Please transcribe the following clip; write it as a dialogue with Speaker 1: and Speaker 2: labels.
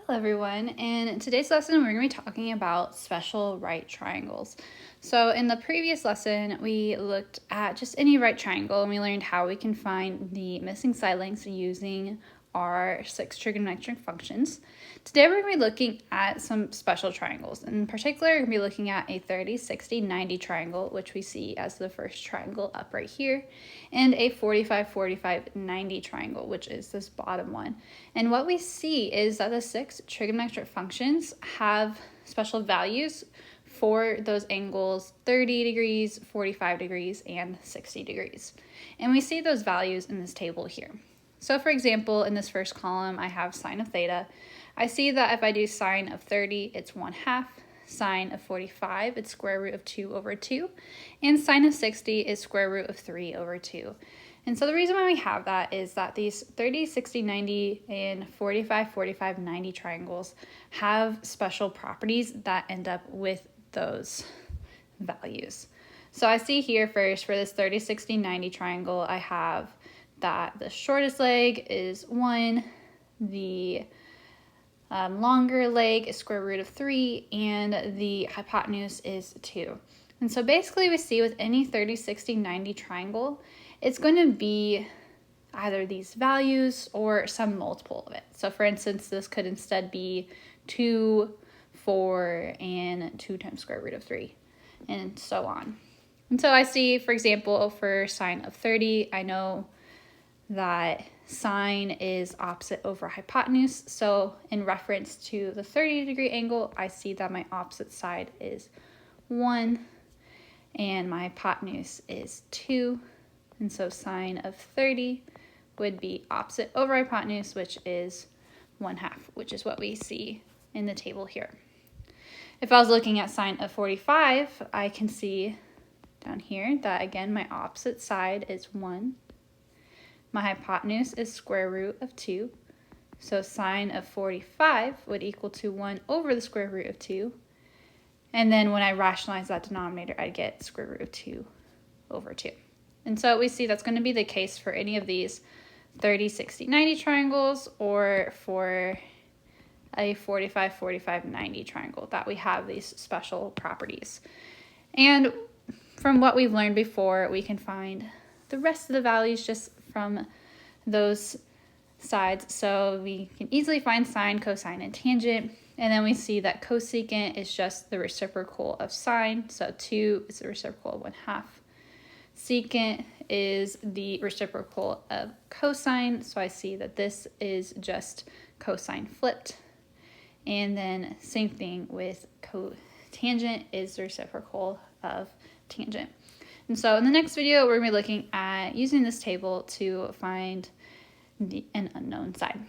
Speaker 1: Hello everyone, in today's lesson we're going to be talking about special right triangles. So in the previous lesson we looked at just any right triangle and we learned how we can find the missing side lengths using our 6 trigonometric functions. Today we're going to be looking at some special triangles. In particular, we're going to be looking at a 30, 60, 90 triangle, which we see as the first triangle up right here, and a 45, 45, 90 triangle, which is this bottom one. And what we see is that the 6 trigonometric functions have special values for those angles 30 degrees, 45 degrees, and 60 degrees. And we see those values in this table here. So for example, in this first column, I have sine of theta. I see that if I do sine of 30, it's 1/2. Sine of 45, it's square root of 2 over 2. And sine of 60 is square root of 3 over 2. And so the reason why we have that is that these 30, 60, 90, and 45, 45, 90 triangles have special properties that end up with those values. So I see here first for this 30, 60, 90 triangle, I have that the shortest leg is 1, the longer leg is square root of 3, and the hypotenuse is 2. And so basically we see with any 30, 60, 90 triangle, it's going to be either these values or some multiple of it. So for instance, this could instead be 2, 4, and 2 times square root of 3, and so on. And so I see, for example, for sine of 30, I know that sine is opposite over hypotenuse. So in reference to the 30-degree angle, I see that my opposite side is 1 and my hypotenuse is 2. And so sine of 30 would be opposite over hypotenuse, which is 1/2, which is what we see in the table here. If I was looking at sine of 45, I can see down here that again my opposite side is 1. My hypotenuse is square root of 2. So sine of 45 would equal to 1 over the square root of 2. And then when I rationalize that denominator, I get square root of 2 over 2. And so we see that's going to be the case for any of these 30, 60, 90 triangles, or for a 45, 45, 90 triangle, that we have these special properties. And from what we've learned before, we can find the rest of the values just from those sides. So we can easily find sine, cosine, and tangent. And then we see that cosecant is just the reciprocal of sine. So 2 is the reciprocal of 1/2. Secant is the reciprocal of cosine. So I see that this is just cosine flipped. And then same thing with cotangent is the reciprocal of tangent. And so in the next video, we're going to be looking at using this table to find an unknown side.